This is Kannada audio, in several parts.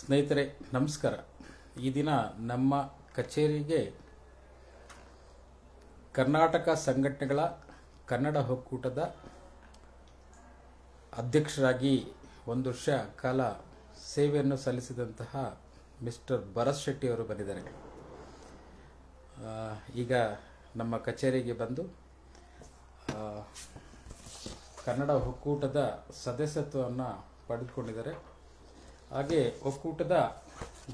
ಸ್ನೇಹಿತರೆ ನಮಸ್ಕಾರ. ಈ ದಿನ ನಮ್ಮ ಕಚೇರಿಗೆ ಕರ್ನಾಟಕ ಸಂಘಟನೆಗಳ ಕನ್ನಡ ಒಕ್ಕೂಟದ ಅಧ್ಯಕ್ಷರಾಗಿ 1 ವರ್ಷ ಕಾಲ ಸೇವೆಯನ್ನು ಸಲ್ಲಿಸಿದಂತಹ ಮಿಸ್ಟರ್ ಭರತ್ ಶೆಟ್ಟಿ ಅವರು ಬಂದಿದ್ದಾರೆ. ಈಗ ನಮ್ಮ ಕಚೇರಿಗೆ ಬಂದು ಕನ್ನಡ ಒಕ್ಕೂಟದ ಸದಸ್ಯತ್ವವನ್ನು ಪಡೆದುಕೊಂಡಿದ್ದಾರೆ. ಹಾಗೆ ಒಕ್ಕೂಟದ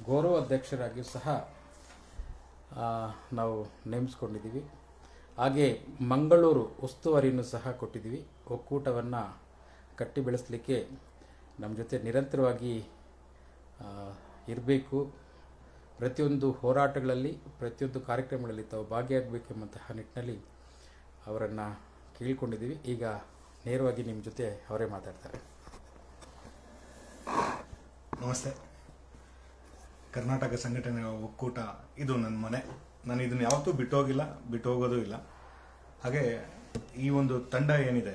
ಗೌರವ ಅಧ್ಯಕ್ಷರಾಗಿಯೂ ಸಹ ನಾವು ನೇಮಿಸ್ಕೊಂಡಿದ್ದೀವಿ. ಹಾಗೆ ಮಂಗಳೂರು ಉಸ್ತುವಾರಿಯನ್ನು ಸಹ ಕೊಟ್ಟಿದ್ದೀವಿ. ಒಕ್ಕೂಟವನ್ನು ಕಟ್ಟಿ ಬೆಳೆಸಲಿಕ್ಕೆ ನಮ್ಮ ಜೊತೆ ನಿರಂತರವಾಗಿ ಇರಬೇಕು, ಪ್ರತಿಯೊಂದು ಹೋರಾಟಗಳಲ್ಲಿ ಪ್ರತಿಯೊಂದು ಕಾರ್ಯಕ್ರಮಗಳಲ್ಲಿ ತಾವು ಭಾಗಿಯಾಗಬೇಕೆಂಬಂತಹ ನಿಟ್ಟಿನಲ್ಲಿ ಅವರನ್ನು ಕೇಳಿಕೊಂಡಿದ್ದೀವಿ. ಈಗ ನೇರವಾಗಿ ನಿಮ್ಮ ಜೊತೆ ಅವರೇ ಮಾತಾಡ್ತಾರೆ. ನಮಸ್ತೆ. ಕರ್ನಾಟಕ ಸಂಘಟನೆ ಒಕ್ಕೂಟ ಇದು ನನ್ನ ಮನೆ. ನಾನು ಇದನ್ನು ಯಾವತ್ತೂ ಬಿಟ್ಟು ಹೋಗೋದು ಇಲ್ಲ. ಹಾಗೆ ಈ ಒಂದು ತಂಡ ಏನಿದೆ,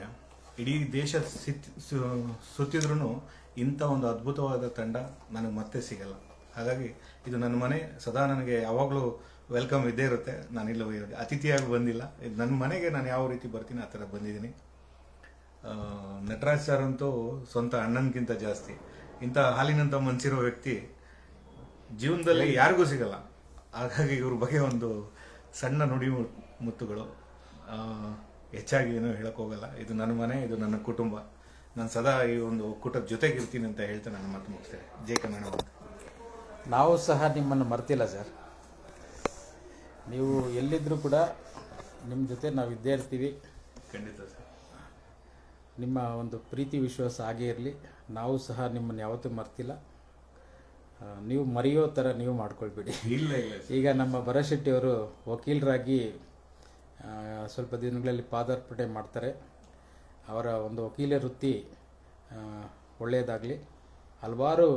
ಇಡೀ ದೇಶ ಸುತ್ತಿದ್ರೂ ಇಂಥ ಒಂದು ಅದ್ಭುತವಾದ ತಂಡ ನನಗೆ ಮತ್ತೆ ಸಿಗಲ್ಲ. ಹಾಗಾಗಿ ಇದು ನನ್ನ ಮನೆ. ಸದಾ ನನಗೆ ಯಾವಾಗಲೂ ವೆಲ್ಕಮ್ ಇದ್ದೇ ಇರುತ್ತೆ. ನಾನಿಲ್ಲಿ ಅತಿಥಿಯಾಗಿ ಬಂದಿಲ್ಲ. ಇದು ನನ್ನ ಮನೆಗೆ ನಾನು ಯಾವ ರೀತಿ ಬರ್ತೀನಿ ಆ ಥರ ಬಂದಿದ್ದೀನಿ. ನಟರಾಜ್ ಸರ್ ಅಂತೂ ಸ್ವಂತ ಅಣ್ಣನಕ್ಕಿಂತ ಜಾಸ್ತಿ. ಇಂಥ ಹಾಲಿನಂತ ಮನಸ್ಸಿರೋ ವ್ಯಕ್ತಿ ಜೀವನದಲ್ಲಿ ಯಾರಿಗೂ ಸಿಗಲ್ಲ. ಹಾಗಾಗಿ ಇವ್ರ ಬಗ್ಗೆ ಒಂದು ಸಣ್ಣ ನುಡಿ ಮುತ್ತುಗಳು. ಹೆಚ್ಚಾಗಿ ಏನೂ ಹೇಳಕ್ ಹೋಗಲ್ಲ. ಇದು ನನ್ನ ಮನೆ, ಇದು ನನ್ನ ಕುಟುಂಬ. ನಾನು ಸದಾ ಈ ಒಂದು ಒಕ್ಕೂಟದ ಜೊತೆಗಿರ್ತೀನಿ ಅಂತ ಹೇಳ್ತಾ ನನ್ನ ಮಾತು ಮುಗಿಸ್ತೇನೆ. ಜೈ ಕನ್ನಡ. ನಾವು ಸಹ ನಿಮ್ಮನ್ನು ಮರ್ತಿಲ್ಲ ಸರ್. ನೀವು ಎಲ್ಲಿದ್ದರೂ ಕೂಡ ನಿಮ್ಮ ಜೊತೆ ನಾವು ಇದ್ದೇ ಇರ್ತೀವಿ. ಖಂಡಿತ ಸರ್. ನಿಮ್ಮ ಒಂದು ಪ್ರೀತಿ ವಿಶ್ವಾಸ ಹಾಗೇ ಇರಲಿ. ನಾವು ಸಹ ನಿಮ್ಮನ್ನು ಯಾವತ್ತೂ ಮರ್ತಿಲ್ಲ. ನೀವು ಮರೆಯೋ ಥರ ನೀವು ಮಾಡ್ಕೊಳ್ಬೇಡಿ. ಇಲ್ಲ ಇಲ್ಲ. ಈಗ ನಮ್ಮ ಭರತ್ ಶೆಟ್ಟಿಯವರು ವಕೀಲರಾಗಿ ಸ್ವಲ್ಪ ದಿನಗಳಲ್ಲಿ ಪಾದಾರ್ಪಣೆ ಮಾಡ್ತಾರೆ. ಅವರ ಒಂದು ವಕೀಲ ವೃತ್ತಿ ಒಳ್ಳೆಯದಾಗಲಿ. ಹಲವಾರು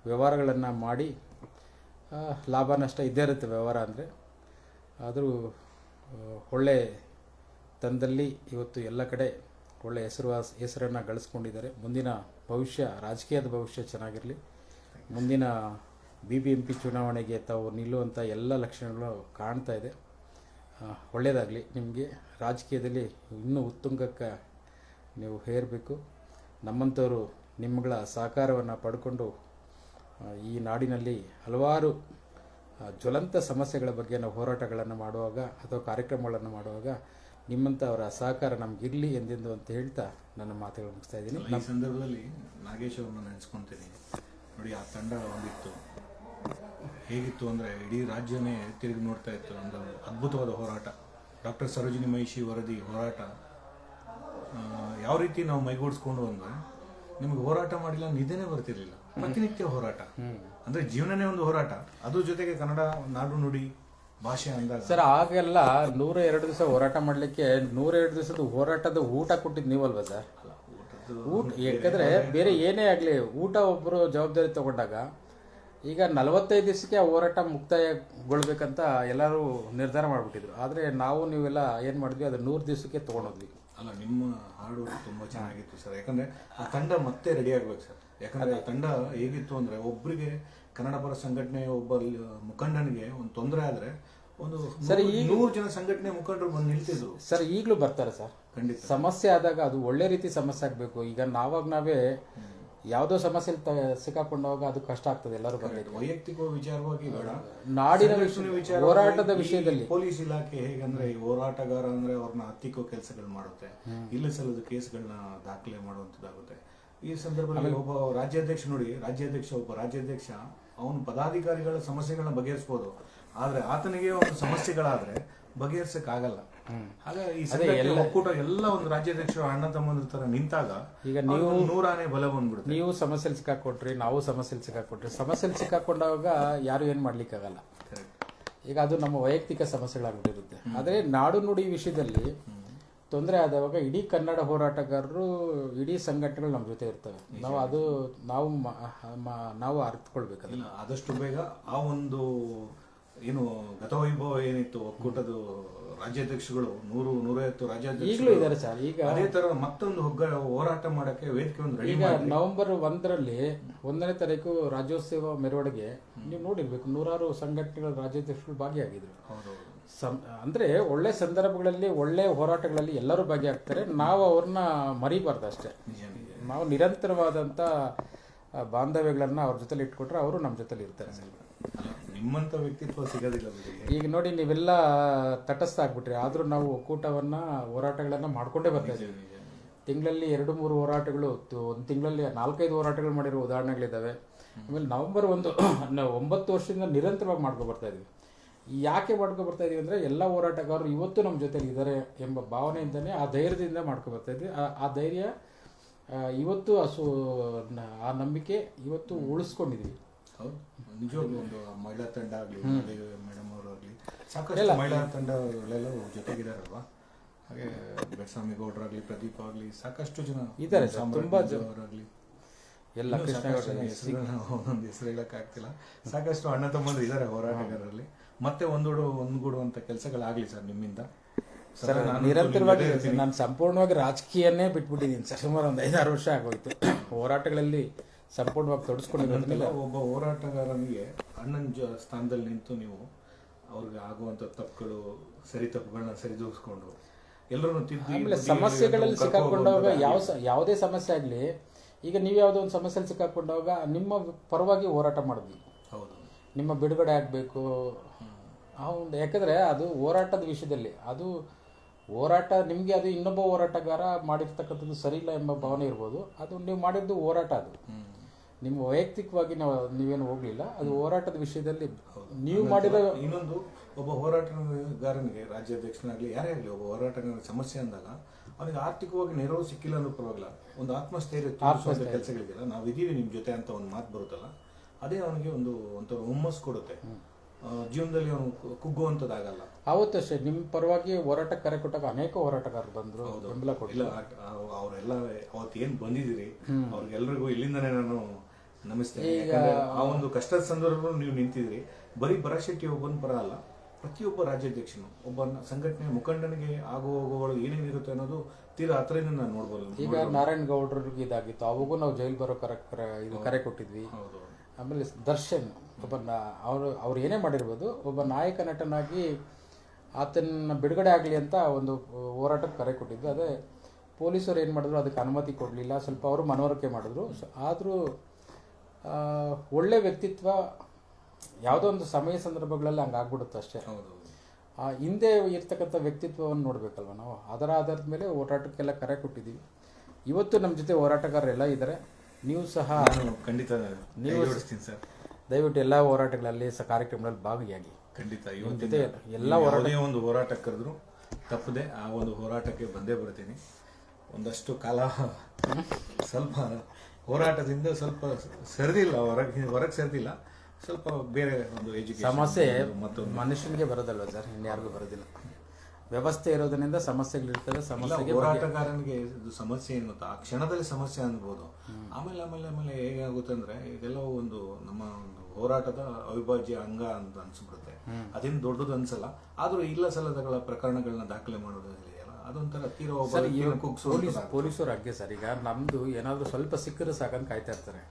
ವ್ಯವಹಾರಗಳನ್ನು ಮಾಡಿ ಲಾಭ ನಷ್ಟ ಇದ್ದೇ ಇರುತ್ತೆ ವ್ಯವಹಾರ ಅಂದರೆ. ಆದರೂ ಒಳ್ಳೆ ತಂದಲ್ಲಿ ಇವತ್ತು ಎಲ್ಲ ಕಡೆ ಒಳ್ಳೆ ಹೆಸರನ್ನು ಗಳಿಸ್ಕೊಂಡಿದ್ದಾರೆ. ಮುಂದಿನ ಭವಿಷ್ಯ, ರಾಜಕೀಯದ ಭವಿಷ್ಯ ಚೆನ್ನಾಗಿರಲಿ. ಮುಂದಿನ BBMP ಚುನಾವಣೆಗೆ ತಾವು ನಿಲ್ಲುವಂಥ ಎಲ್ಲ ಲಕ್ಷಣಗಳು ಕಾಣ್ತಾ ಇದೆ. ಒಳ್ಳೆಯದಾಗಲಿ. ನಿಮಗೆ ರಾಜಕೀಯದಲ್ಲಿ ಇನ್ನೂ ಉತ್ತುಂಗಕ್ಕೆ ನೀವು ಹೇರಬೇಕು. ನಮ್ಮಂಥವರು ನಿಮ್ಮಗಳ ಸಹಕಾರವನ್ನು ಪಡ್ಕೊಂಡು ಈ ನಾಡಿನಲ್ಲಿ ಹಲವಾರು ಜ್ವಲಂತ ಸಮಸ್ಯೆಗಳ ಬಗ್ಗೆ ನಾವು ಹೋರಾಟಗಳನ್ನು ಮಾಡುವಾಗ ಅಥವಾ ಕಾರ್ಯಕ್ರಮಗಳನ್ನು ಮಾಡುವಾಗ ನಿಮ್ಮಂಥವರ ಸಹಕಾರ ನಮಗಿರಲಿ ಎಂದೆಂದು ಅಂತ ಹೇಳ್ತಾ ನನ್ನ ಮಾತುಗಳು ಮುಗಿಸ್ತಾ ಇದ್ದೀನಿ. ಈ ಸಂದರ್ಭದಲ್ಲಿ ನಾಗೇಶ್ ಅವ್ರನ್ನ ನೆನೆಸ್ಕೊತೀನಿ. ನೋಡಿ, ಆ ತಂಡ ಒಂದಿತ್ತು. ಹೇಗಿತ್ತು ಅಂದರೆ ಇಡೀ ರಾಜ್ಯನೇ ತಿರುಗಿ ನೋಡ್ತಾ ಇತ್ತು. ಒಂದು ಅದ್ಭುತವಾದ ಹೋರಾಟ. ಡಾಕ್ಟರ್ ಸರೋಜಿನಿ ಮಹಿಷಿ ವರದಿ ಹೋರಾಟ ಯಾವ ರೀತಿ ನಾವು ಮೈಗೂಡಿಸ್ಕೊಂಡು ಅಂದರೆ, ನಿಮಗೆ ಹೋರಾಟ ಮಾಡಿಲ್ಲ ನಿದ್ದೆನೇ ಬರ್ತಿರ್ಲಿಲ್ಲ. ಪ್ರತಿನಿತ್ಯ ಹೋರಾಟ ಅಂದರೆ ಜೀವನನೇ ಒಂದು ಹೋರಾಟ. ಅದ್ರ ಜೊತೆಗೆ ಕನ್ನಡ ನಾಡು ನುಡಿ ಭಾಷೆ ಅಂದಾಗ ಸರ್, ಆಗೆಲ್ಲ 102 ದಿವಸ ಹೋರಾಟ ಮಾಡಲಿಕ್ಕೆ 102 ದಿವಸದ ಹೋರಾಟದ ಊಟ ಕೊಟ್ಟಿದ್ದು ನೀವಲ್ವಾ ಸರ್? ಊಟ ಯಾಕಂದ್ರೆ ಬೇರೆ ಏನೇ ಆಗಲಿ ಊಟ ಒಬ್ಬರು ಜವಾಬ್ದಾರಿ ತಗೊಂಡಾಗ ಈಗ 45 ದಿವಸಕ್ಕೆ ಆ ಹೋರಾಟ ಮುಕ್ತಾಯಗೊಳ್ಬೇಕಂತ ಎಲ್ಲರೂ ನಿರ್ಧಾರ ಮಾಡಿಬಿಟ್ಟಿದ್ರು. ಆದರೆ ನೀವೆಲ್ಲ ಏನು ಮಾಡಿದ್ವಿ, ಅದು 100 ದಿವಸಕ್ಕೆ ತೊಗೊಂಡೋದ್ವಿ. ಅಲ್ಲ, ನಿಮ್ಮ ಹಾಡು ತುಂಬ ಚೆನ್ನಾಗಿತ್ತು ಸರ್. ಯಾಕಂದರೆ ಆ ತಂಡ ಮತ್ತೆ ರೆಡಿ ಆಗ್ಬೇಕು ಸರ್. ಯಾಕಂದರೆ ಆ ತಂಡ ಹೇಗಿತ್ತು ಅಂದರೆ, ಒಬ್ಬರಿಗೆ ಕನ್ನಡ ಪರ ಸಂಘಟನೆ ಒಬ್ಬ ಮುಖಂಡನಿಗೆ ಒಂದು ತೊಂದರೆ ಆದರೆ ಒಂದು 100 ಜನ ಸಂಘಟನೆ ಮುಖಂಡರು ಬಂದು ನಿಲ್ತಿದ್ರು ಸರ್. ಈಗಲೂ ಬರ್ತಾರೆ ಸರ್. ಖಂಡಿತ. ಸಮಸ್ಯೆ ಆದಾಗ ಅದು ಒಳ್ಳೆ ರೀತಿ ಸಮಸ್ಯೆ ಆಗಬೇಕು. ಈಗ ನಾವೇ ಯಾವುದೋ ಸಮಸ್ಯೆ ಸಿಕ್ಕಾಕೊಂಡಾಗ ಅದು ಕಷ್ಟ ಆಗ್ತದೆ. ಎಲ್ಲರೂ ಬರಬೇಕು. ವೈಯಕ್ತಿಕ ವಿಚಾರವಾಗಿ ಬೇಡ, ನಾಡಿನ ವಿಚಾರ, ಹೋರಾಟದ ವಿಷಯದಲ್ಲಿ ಪೊಲೀಸ್ ಇಲಾಖೆ ಹೇಗಂದ್ರೆ ಈ ಹೋರಾಟಗಾರ ಅಂದ್ರೆ ಅವ್ರನ್ನ ಹತ್ತಿಕ್ಕೋ ಕೆಲಸಗಳು ಮಾಡುತ್ತೆ, ಇಲ್ಲ ಸಲ್ಲದ ಕೇಸ್ಗಳನ್ನ ದಾಖಲೆ ಮಾಡುವಂತದ್ದಾಗುತ್ತೆ. ಈ ಸಂದರ್ಭದಲ್ಲಿ ಒಬ್ಬ ರಾಜ್ಯಾಧ್ಯಕ್ಷ ನೋಡಿ, ಒಬ್ಬ ರಾಜ್ಯಾಧ್ಯಕ್ಷ ಅವನು ಪದಾಧಿಕಾರಿಗಳ ಸಮಸ್ಯೆಗಳನ್ನ ಬಗೆಹರಿಸಬಹುದು. ಆದ್ರೆ ಆತನಿಗೆ ಒಂದು ಸಮಸ್ಯೆಗಳಾದ್ರೆ ಬಗೆಹರಿಸಕ್ ಆಗಲ್ಲ. ಹಾಗಾಗಿ ಈ ಒಕ್ಕೂಟ ಎಲ್ಲ ಒಂದು ರಾಜ್ಯಾಧ್ಯಕ್ಷರು ಅಣ್ಣ ತಮ್ಮಂದ್ರ ತರ ನಿಂತಾಗ ಈಗ ನೀವು 100 ಆನೆ ಬಲ ಬಂದ್ಬಿಡುತ್ತೆ. ನೀವು ಸಮಸ್ಯೆಲಿ ಸಿಕ್ಕಾಕೊಟ್ರಿ, ನಾವು ಸಮಸ್ಯೆಲಿ ಸಿಕ್ಕಾಕೊಂಡಾಗ ಯಾರು ಏನ್ ಮಾಡ್ಲಿಕ್ಕಾಗಲ್ಲ. ಈಗ ಅದು ನಮ್ಮ ವೈಯಕ್ತಿಕ ಸಮಸ್ಯೆಗಳಾಗ್ಬಿಟ್ಟಿರುತ್ತೆ. ಆದ್ರೆ ನಾಡು ನುಡಿ ವಿಷಯದಲ್ಲಿ ತೊಂದರೆ ಆದವಾಗ ಇಡೀ ಕನ್ನಡ ಹೋರಾಟಗಾರರು, ಇಡೀ ಸಂಘಟನೆಗಳು ನಮ್ಮ ಜೊತೆ ಇರ್ತವೆ. ನಾವು ಅರ್ಥಕೊಳ್ಬೇಕಲ್ಲ. ಆದಷ್ಟು ಬೇಗ ಆ ಒಂದು ಏನು ಗತವೈಭವ ಏನಿತ್ತು ಒಕ್ಕೂಟದ ರಾಜ್ಯಾಧ್ಯಕ್ಷಗಳು 100-150 ರಾಜ್ಯಾಧ್ಯಕ್ಷರು ಈಗಲೂ ಇದ್ದಾರೆ ಸರ್. ಈಗ ಅದೇ ತರ ಮತ್ತೊಂದು ಹೋರಾಟ ಮಾಡಕ್ಕೆ ವೇದಿಕೆ ಒಂದು ರೆಡಿ ಈಗ ನವೆಂಬರ್ 1ರಲ್ಲಿ 1ನೇ ತಾರೀಕು ರಾಜ್ಯೋತ್ಸವ ಮೆರವಣಿಗೆ ನೀವು ನೋಡಿರ್ಬೇಕು, 100 ಸಂಘಟನೆಗಳ ರಾಜ್ಯಾಧ್ಯಕ್ಷರು ಭಾಗಿಯಾಗಿದ್ರು. ಅಂದ್ರೆ ಒಳ್ಳೆ ಸಂದರ್ಭಗಳಲ್ಲಿ ಒಳ್ಳೆ ಹೋರಾಟಗಳಲ್ಲಿ ಎಲ್ಲರೂ ಭಾಗಿಯಾಗ್ತಾರೆ. ನಾವು ಅವ್ರನ್ನ ಮರಿಬಾರ್ದು ಅಷ್ಟೇ. ನಾವು ನಿರಂತರವಾದಂತ ಬಾಂಧವ್ಯಗಳನ್ನ ಅವ್ರ ಜೊತೆಲಿ ಇಟ್ಕೊಟ್ರೆ ಅವರು ನಮ್ಮ ಜೊತೆಲಿ ಇರ್ತಾರೆ ಸರ್. ನಿಮ್ಮಂತ ವ್ಯಕ್ತಿತ್ವ ಸಿಗೋದಿಲ್ಲ. ಈಗ ನೋಡಿ, ನೀವೆಲ್ಲ ತಟಸ್ಥ ಆಗ್ಬಿಟ್ರಿ, ಆದ್ರೂ ನಾವು ಒಕ್ಕೂಟವನ್ನ ಹೋರಾಟಗಳನ್ನ ಮಾಡ್ಕೊಂಡೇ ಬರ್ತಾ ಇದ್ದೀವಿ. ತಿಂಗಳಲ್ಲಿ 2-3 ಹೋರಾಟಗಳು, ಒಂದು ತಿಂಗಳಲ್ಲಿ 4-5 ಹೋರಾಟಗಳು ಮಾಡಿರೋ ಉದಾಹರಣೆಗಳಿದ್ದಾವೆ. ಆಮೇಲೆ ನವೆಂಬರ್ 1 9 ವರ್ಷದಿಂದ ನಿರಂತರವಾಗಿ ಮಾಡ್ಕೊ ಬರ್ತಾ ಇದೀವಿ. ಯಾಕೆ ಮಾಡ್ಕೊ ಬರ್ತಾ ಇದೀವಿ ಅಂದ್ರೆ ಎಲ್ಲ ಹೋರಾಟಗಾರರು ಇವತ್ತು ನಮ್ಮ ಜೊತೆಲಿ ಇದ್ದಾರೆ ಎಂಬ ಭಾವನೆಯಿಂದನೇ, ಆ ಧೈರ್ಯದಿಂದ ಮಾಡ್ಕೊ ಬರ್ತಾ ಇದ್ವಿ. ಆ ಧೈರ್ಯ ಇವತ್ತು ಆ ನಂಬಿಕೆ ಇವತ್ತು ಉಳಿಸ್ಕೊಂಡಿದ್ವಿ. ಹೌದು, ನಿಜವಾಗ್ಲೂ ಒಂದು ಮಹಿಳಾ ತಂಡ ಆಗಲಿ, ಮೇಡಮ್ ಅವರು ಆಗಲಿ, ಸಾಕಷ್ಟು ಮಹಿಳಾ ತಂಡಗಳೆಲ್ಲ ಜೊತೆಗಿದಾರಲ್ವಾ. ಹಾಗೆ ಬೆಳಸ್ವಾಮಿ ಗೌಡ್ರಾಗ್ಲಿ, ಪ್ರದೀಪ್ ಆಗಲಿ, ಸಾಕಷ್ಟು ಜನ ಇದ್ದಾರೆ ಸರ್, ತುಂಬಾ ಅವರಾಗ್ಲಿ, ಎಲ್ಲ ಒಂದೊಂದು ಹೆಸರು ಹೇಳಕ್ಕಾಗ್ತಿಲ್ಲ. ಸಾಕಷ್ಟು ಅಣ್ಣ ತಮ್ಮಂದ್ರು ಇದ್ದಾರೆ ಹೋರಾಟಗಾರರಲ್ಲಿ. ಮತ್ತೆ ಒಂದುಗೂಡುವಂತ ಕೆಲಸಗಳಾಗ್ಲಿ ಸರ್ ನಿಮ್ಮಿಂದ. ಸರ್ ನಿರಂತರವಾಗಿ ನಾನು ಸಂಪೂರ್ಣವಾಗಿ ರಾಜಕೀಯನೇ ಬಿಟ್ಬಿಟ್ಟಿದ್ದೀನಿ ಸರ್. ಸುಮಾರು ಒಂದು 5-6 ವರ್ಷ ಆಗೋಯ್ತು ಹೋರಾಟಗಳಲ್ಲಿ ಸಂಪೂರ್ಣವಾಗಿ ತೊಡಸ್ಕೊಂಡಿರೋದ್ರಿಂದ. ಒಬ್ಬ ಹೋರಾಟಗಾರನಿಗೆ ಅಣ್ಣನ ಸ್ಥಾನದಲ್ಲಿ ನಿಂತು ನೀವು ಅವ್ರಿಗೆ ಆಗುವಂತ ತಪ್ಪುಗಳು, ತಪ್ಪುಗಳನ್ನ ಸರಿದೂಗಿಸ್ಕೊಂಡು ಎಲ್ಲರೂ ತಿದ್ದಿ, ಆಮೇಲೆ ಸಮಸ್ಯೆಗಳಲ್ಲಿ ಸಿಕ್ಕಾಕೊಂಡಾಗ ಯಾವುದೇ ಸಮಸ್ಯೆ ಆಗಲಿ, ಈಗ ನೀವು ಯಾವುದೋ ಒಂದು ಸಮಸ್ಯೆಯಲ್ಲಿ ಸಿಕ್ಕಾಕೊಂಡಾಗ ನಿಮ್ಮ ಪರವಾಗಿ ಹೋರಾಟ ಮಾಡಿದ್ವಿ. ಹೌದು, ನಿಮ್ಮ ಬಿಡುಗಡೆ ಆಗಬೇಕು. ಯಾಕಂದ್ರೆ ಅದು ಹೋರಾಟದ ವಿಷಯದಲ್ಲಿ, ಅದು ಹೋರಾಟ ನಿಮಗೆ, ಅದು ಇನ್ನೊಬ್ಬ ಹೋರಾಟಗಾರ ಮಾಡಿರ್ತಕ್ಕಂಥದ್ದು ಸರಿ ಇಲ್ಲ ಎಂಬ ಭಾವನೆ ಇರ್ಬೋದು. ಅದು ನೀವು ಮಾಡಿದ್ದು ಹೋರಾಟ, ಅದು ನಿಮ್ಮ ವೈಯಕ್ತಿಕವಾಗಿ ನೀವೇನು ಹೋಗ್ಲಿಲ್ಲ. ಅದು ಹೋರಾಟದ ವಿಷಯದಲ್ಲಿ ನೀವು ಮಾಡಿರೋ. ಇನ್ನೊಂದು, ಒಬ್ಬ ಹೋರಾಟಗಾರನಿಗೆ ರಾಜ್ಯಾಧ್ಯಕ್ಷನಾಗ್ಲಿ ಯಾರೇ ಆಗಲಿ, ಒಬ್ಬ ಹೋರಾಟಗಾರನ ಸಮಸ್ಯೆ ಅಂದಾಗ ಅವನಿಗೆ ಆರ್ಥಿಕವಾಗಿ ನೆರವು ಸಿಕ್ಕಿಲ್ಲ ಅನ್ನೋ ಪರವಾಗಿಲ್ಲ, ಒಂದು ಆತ್ಮಸ್ಥೈರ್ಯ ತುಂಬಿಸುವಂತ ಕೆಲಸಗಳಿಗೆಲ್ಲ ನಾವಿದೀವಿ ನಿಮ್ಮ ಜೊತೆ ಅಂತ ಒಂದು ಮಾತು ಬರುತ್ತಲ್ಲ, ಅದೇ ಅವನಿಗೆ ಒಂಥರ ಹುಮ್ಮಸ್ ಕೊಡುತ್ತೆ. ಜೀವನದಲ್ಲಿ ಅವನು ಕುಗ್ಗುವಂತದ್ದಾಗಲ್ಲ. ಅವತ್ತಷ್ಟೇ ನಿಮ್ಮ ಪರವಾಗಿ ಹೋರಾಟ ಕರೆ ಕೊಟ್ಟಾಗ ಅನೇಕ ಹೋರಾಟಗಾರರು ಬಂದ್ರು, ಬೆಂಬಲ ಕೊಟ್ಟಿಲ್ಲ. ಅವರೆಲ್ಲ ಅವತ್ತೇನ್ ಬಂದಿದ್ದೀರಿ ಅವ್ರಿಗೆಲ್ರಿಗೂ ಇಲ್ಲಿಂದನೇ ನಾನು ನಮಿಸ್ತೇನೆ. ಆ ಒಂದು ಕಷ್ಟದ ಸಂದರ್ಭ ನೀವು ನಿಂತಿದ್ರಿ. ಬರೀ ಭರತ್ ಶೆಟ್ಟಿ ಒಬ್ಬನ ಪರ ಅಲ್ಲ, ಪ್ರತಿಯೊಬ್ಬ ರಾಜ್ಯಾಧ್ಯಕ್ಷನು, ಒಬ್ಬ ಸಂಘಟನೆಯ ಮುಖಂಡನಿಗೆ ಆಗೋ ಹೋಗೋಗಳು ಏನೇನಿರುತ್ತೆ ಅನ್ನೋದು ತೀರಾ ಹತ್ರದಿಂದ ನಾನು ನೋಡ್ಬೋದು. ಈಗ ನಾರಾಯಣ ಗೌಡ್ರಿಗೆ ಇದಾಗಿತ್ತು, ಅವಾಗೂ ನಾವು ಜೈಲ್ ಬರೋ ಕರೆ ಕೊಟ್ಟಿದ್ವಿ. ಆಮೇಲೆ ದರ್ಶನ್ ಅವ್ರು ಏನೇ ಮಾಡಿರ್ಬೋದು, ಒಬ್ಬ ನಾಯಕ ನಟನಾಗಿ ಆತನ ಬಿಡುಗಡೆ ಆಗಲಿ ಅಂತ ಒಂದು ಹೋರಾಟಕ್ಕೆ ಕರೆ ಕೊಟ್ಟಿದ್ವಿ. ಅದೇ ಪೊಲೀಸರು ಏನು ಮಾಡಿದ್ರು, ಅದಕ್ಕೆ ಅನುಮತಿ ಕೊಡಲಿಲ್ಲ. ಸ್ವಲ್ಪ ಅವರು ಮನವರಿಕೆ ಮಾಡಿದ್ರು. ಆದರೂ ಒಳ್ಳೆ ವ್ಯಕ್ತಿತ್ವ ಯಾವುದೋ ಒಂದು ಸಮಯ ಸಂದರ್ಭಗಳಲ್ಲಿ ಹಂಗಾಗ್ಬಿಡುತ್ತೆ ಅಷ್ಟೇ. ಹಿಂದೆ ಇರ್ತಕ್ಕಂಥ ವ್ಯಕ್ತಿತ್ವವನ್ನು ನೋಡ್ಬೇಕಲ್ವ ನಾವು. ಅದರ ಆಧಾರದ ಮೇಲೆ ಹೋರಾಟಕ್ಕೆಲ್ಲ ಕರೆ ಕೊಟ್ಟಿದ್ದೀವಿ. ಇವತ್ತು ನಮ್ಮ ಜೊತೆ ಹೋರಾಟಗಾರರೆಲ್ಲ ಇದ್ದಾರೆ. ನೀವು ಸಹ ಖಂಡಿತ ನೀವು ಸರ್ ದಯವಿಟ್ಟು ಎಲ್ಲ ಹೋರಾಟಗಳಲ್ಲಿ ಕಾರ್ಯಕ್ರಮಗಳಲ್ಲಿ ಭಾಗಿಯಾಗಿ. ಖಂಡಿತ ಇವತ್ತಿನ ಎಲ್ಲ ಒಂದು ಹೋರಾಟ ಕರೆದ್ರು ತಪ್ಪದೆ ಆ ಒಂದು ಹೋರಾಟಕ್ಕೆ ಬಂದೇ ಬರ್ತೀನಿ. ಒಂದಷ್ಟು ಕಾಲ ಸ್ವಲ್ಪ ಹೋರಾಟದಿಂದ ಸ್ವಲ್ಪ ಸರಿದಿಲ್ಲ, ಹೊರಗೆ ಸರಿದಿಲ್ಲ, ಸ್ವಲ್ಪ ಬೇರೆ ಒಂದು ಎಜುಕೇಶನ್ ಸಮಸ್ಯೆ ಮನುಷ್ಯನಿಗೆ ಬರೋದಲ್ವ ಸರ್, ಇನ್ಯಾರಿಗೂ ಬರೋದಿಲ್ಲ. ವ್ಯವಸ್ಥೆ ಇರೋದ್ರಿಂದ ಸಮಸ್ಯೆಗಳಿರ್ತದೆ. ಸಮಸ್ಯೆಗೆ ಹೋರಾಟಗಾರನಿಗೆ ಇದು ಸಮಸ್ಯೆ ಏನು ಗೊತ್ತಾ, ಆ ಕ್ಷಣದಲ್ಲಿ ಸಮಸ್ಯೆ ಅನ್ಬೋದು. ಆಮೇಲೆ ಆಮೇಲೆ ಆಮೇಲೆ ಹೇಗಾಗುತ್ತೆ ಅಂದ್ರೆ ಇದೆಲ್ಲ ಒಂದು ನಮ್ಮ ಒಂದು ಹೋರಾಟದ ಅವಿಭಾಜ್ಯ ಅಂಗ ಅಂತ ಅನ್ಸ್ಬಿಡುತ್ತೆ. ಅದೇನು ದೊಡ್ಡದು ಅನ್ಸಲ್ಲ, ಆದ್ರೂ ಇಲ್ಲ ಸಲ್ಲದಗಳ ಪ್ರಕರಣಗಳನ್ನ ದಾಖಲೆ ಮಾಡೋದು ಇದೆಯಲ್ಲ, ಅದೊಂಥರ ತೀರಾ ಪೊಲೀಸರು ಹಾಗೆ ಸರ್. ಈಗ ನಮ್ದು ಏನಾದ್ರು ಸ್ವಲ್ಪ ಸಿಕ್ಕರೆ ಸಾಕಂತ ಕಾಯ್ತಾ ಇರ್ತಾರೆ.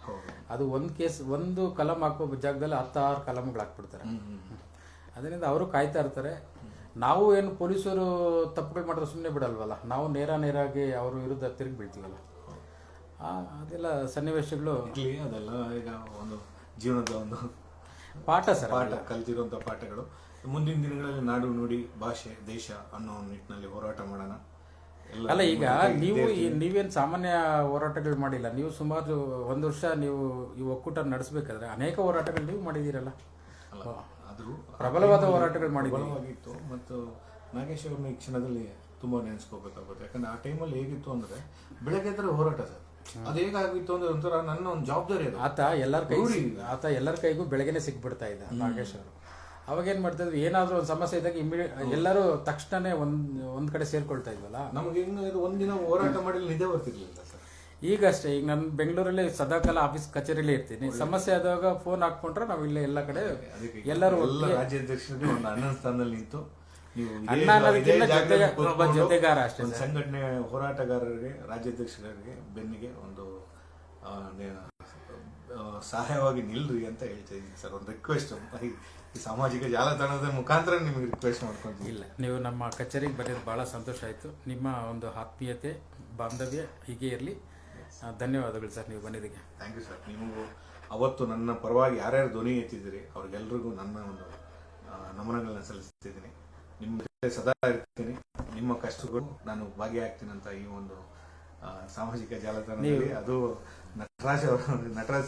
ಅದು ಒಂದು ಕೇಸ್, ಒಂದು ಕಲಂ ಹಾಕೋ ಜಾಗದಲ್ಲಿ 10-6 ಕಲಂಗಳು ಹಾಕ್ಬಿಡ್ತಾರೆ. ಅದರಿಂದ ಅವರು ಕಾಯ್ತಾ ಇರ್ತಾರೆ. ನಾವು ಏನು ಪೊಲೀಸರು ತಪ್ಪುಗಳು ಮಾಡಿದ್ರೆ ಸುಮ್ಮನೆ ಬಿಡಲ್ವಲ್ಲ, ನಾವು ನೇರಾಗಿ ಅವ್ರ ವಿರುದ್ಧ ತಿರುಗಿ ಬೀಳ್ತೀವಲ್ಲ. ಅದೆಲ್ಲ ಸನ್ನಿವೇಶಗಳು ಅದೆಲ್ಲ ಈಗ ಒಂದು ಜೀವನದ ಒಂದು ಪಾಠ ಸರ್, ಕಲ್ತಿರುವಂತ ಪಾಠಗಳು. ಮುಂದಿನ ದಿನಗಳಲ್ಲಿ ನಾಡು ನುಡಿ ಭಾಷೆ ದೇಶ ಅನ್ನೋ ನಿಟ್ಟಿನಲ್ಲಿ ಹೋರಾಟ ಮಾಡೋಣ. ಅಲ್ಲ, ಈಗ ನೀವೇನು ಸಾಮಾನ್ಯ ಹೋರಾಟಗಳು ಮಾಡಿಲ್ಲ. ನೀವು ಸುಮಾರು 1 ವರ್ಷ ನೀವು ಈ ಒಕ್ಕೂಟ ನಡೆಸಬೇಕಾದ್ರೆ ಅನೇಕ ಹೋರಾಟಗಳು ನೀವು ಮಾಡಿದ್ದೀರಲ್ಲ. ಪ್ರಬಲವಾದ ಹೋರಾಟಗಳು ಮಾಡಿತ್ತು. ಮತ್ತು ನಾಗೇಶ್ ಅವ್ರನ್ನ ಈ ಕ್ಷಣದಲ್ಲಿ ತುಂಬಾ ನೆನೆಸ್ಕೋಬೇಕಾಗುತ್ತೆ. ಯಾಕಂದ್ರೆ ಆ ಟೈಮಲ್ಲಿ ಹೇಗಿತ್ತು ಅಂದ್ರೆ ಬೆಳಗ್ಗೆ ಎದ್ರೆ ಹೋರಾಟ ಸರ್. ಅದು ಹೇಗಾಗಿತ್ತು ಅಂದ್ರೆ ಒಂಥರ ನನ್ನ ಒಂದು ಜವಾಬ್ದಾರಿ ಅದು. ಆತ ಎಲ್ಲರ ಕೈಗೂ ಬೆಳಗ್ಗೆನೆ ಸಿಕ್ಬಿಡ್ತಾ ಇದ್ದ ನಾಗೇಶ್ ಅವರು. ಅವಾಗ ಏನ್ ಮಾಡ್ತಾ ಇದ್ರು, ಏನಾದ್ರೂ ಒಂದು ಸಮಸ್ಯೆ ಇದ್ದಾಗ ಎಲ್ಲರೂ ತಕ್ಷಣನೇ ಒಂದ್ ಕಡೆ ಸೇರ್ಕೊಳ್ತಾ ಇದ್ವಲ್ಲ. ನಮ್ಗೆ ಹೆಂಗ ಒಂದಿನ ಹೋರಾಟ ಮಾಡಿ ನಿದ್ದೆ ಬರ್ತಿರ್ಲಿಲ್ಲ ಸರ್. ಈಗಷ್ಟೇ ಈಗ ನಾನು ಬೆಂಗಳೂರಲ್ಲಿ ಸದಾಕಾಲ ಆಫೀಸ್ ಕಚೇರಿಯಲ್ಲಿ ಇರ್ತೀನಿ. ಸಮಸ್ಯೆ ಆದಾಗ ಫೋನ್ ಹಾಕ್ಕೊಂಡ್ರೆ ನಾವು ಇಲ್ಲೇ ಎಲ್ಲ ಕಡೆ ಅದಕ್ಕೆ ಎಲ್ಲರೂ ಎಲ್ಲ ರಾಜ್ಯಾಧ್ಯಕ್ಷರಿಗೆ ಒಂದು ಅಣ್ಣನ ಸ್ಥಾನದಲ್ಲಿ ನಿಂತು ನೀವು ಅಣ್ಣ ಅನ್ನೋದಕ್ಕಿಂತ ಒಬ್ಬ ಜೊತೆಗಾರ ಅಷ್ಟೇ ಒಂದು ಸಂಘಟನೆ ಹೋರಾಟಗಾರರಿಗೆ ರಾಜ್ಯಾಧ್ಯಕ್ಷರಿಗೆ ಬೆನ್ನಿಗೆ ಒಂದು ಸಹಾಯವಾಗಿ ನಿಲ್ರಿ ಅಂತ ಹೇಳ್ತಾ ಇದ್ದೀನಿ ಸರ್. ಒಂದು ರಿಕ್ವೆಸ್ಟ್ ಈ ಸಾಮಾಜಿಕ ಜಾಲತಾಣದ ಮುಖಾಂತರ ನಿಮಗೆ ರಿಕ್ವೆಸ್ಟ್ ಮಾಡ್ಕೊಂತೀನಿ. ಇಲ್ಲ, ನೀವು ನಮ್ಮ ಕಚೇರಿಗೆ ಬಂದಿದ್ದು ಭಾಳ ಸಂತೋಷ ಆಯಿತು. ನಿಮ್ಮ ಒಂದು ಆತ್ಮೀಯತೆ ಬಾಂಧವ್ಯ ಹೀಗೆ ಇರಲಿ. ಧನ್ಯವಾದಗಳು ಸರ್ ನೀವು ಬಂದಿದ್ದಕ್ಕೆ. Thank you sir. ನಿಮಗೂ ಅವತ್ತು ನನ್ನ ಪರವಾಗಿ ಯಾರ್ಯಾರು ಧ್ವನಿ ಎತ್ತಿದ್ದೀರಿ ಅವ್ರಿಗೆಲ್ರಿಗೂ ನನ್ನ ಒಂದು ನಮನಗಳನ್ನ ಸಲ್ಲಿಸ್ತಿದ್ದೀನಿ. ನಿಮ್ಮ ಜೊತೆ ಸದಾ ಇರ್ತೀನಿ. ನಿಮ್ಮ ಕಷ್ಟಗಳು ನಾನು ಭಾಗಿಯಾಗ್ತೀನಿ ಅಂತ ಈ ಒಂದು ಸಾಮಾಜಿಕ ಜಾಲತಾಣದಲ್ಲಿ ಅದು ನಟರಾಜ್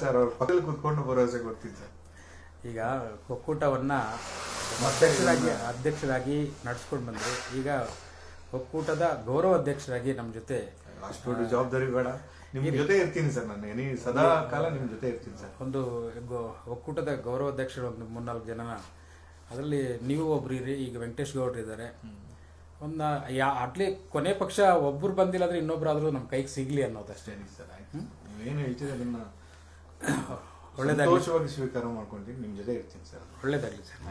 ಸರ್ ಅವ್ರ ಪಕ್ಕದಲ್ಲಿ ಕೂತ್ಕೊಂಡು ಭರವಸೆ ಕೊಡ್ತೀನಿ ಸರ್. ಈಗ ಒಕ್ಕೂಟವನ್ನ ಅಧ್ಯಕ್ಷರಾಗಿ ನಡೆಸ್ಕೊಂಡು ಬಂದರು. ಈಗ ಒಕ್ಕೂಟದ ಗೌರವ ಅಧ್ಯಕ್ಷರಾಗಿ ನಮ್ಮ ಜೊತೆ ಅಷ್ಟು ದೊಡ್ಡ ಜವಾಬ್ದಾರಿ ಬೇಡ, ನಿಮ್ಮ ಜೊತೆ ಇರ್ತೀನಿ ಸರ್. ನಾನು ಸದಾ ಕಾಲ ನಿಮ್ಮ ಜೊತೆ ಇರ್ತೀನಿ ಸರ್. ಒಂದು ಒಕ್ಕೂಟದ ಗೌರವ ಅಧ್ಯಕ್ಷರು ಒಂದು 3-4 ಜನ, ಅದರಲ್ಲಿ ನೀವು ಒಬ್ರು ಇರಿ. ಈಗ ವೆಂಕಟೇಶ್ ಗೌಡ್ರು ಇದ್ದಾರೆ. ಒಂದು ಅಟ್ಲಿ ಕೊನೆ ಪಕ್ಷ ಒಬ್ಬರು ಬಂದಿಲ್ಲ ಅಂದ್ರೆ ಇನ್ನೊಬ್ರಾದ್ರೂ ನಮ್ಮ ಕೈಗೆ ಸಿಗ್ಲಿ ಅನ್ನೋದಷ್ಟೇ ಸರ್. ಆಯ್ತು, ನೀವೇನು ಹೇಳ್ತೀರಿ ಅದನ್ನ ಒಳ್ಳೆದಾಗಿ ಸಂತೋಷವಾಗಿ ಸ್ವೀಕಾರ ಮಾಡ್ಕೊಂತೀನಿ. ನಿಮ್ಮ ಜೊತೆ ಇರ್ತೀನಿ ಸರ್. ಒಳ್ಳೇದಾಗಲಿ ಸರ್.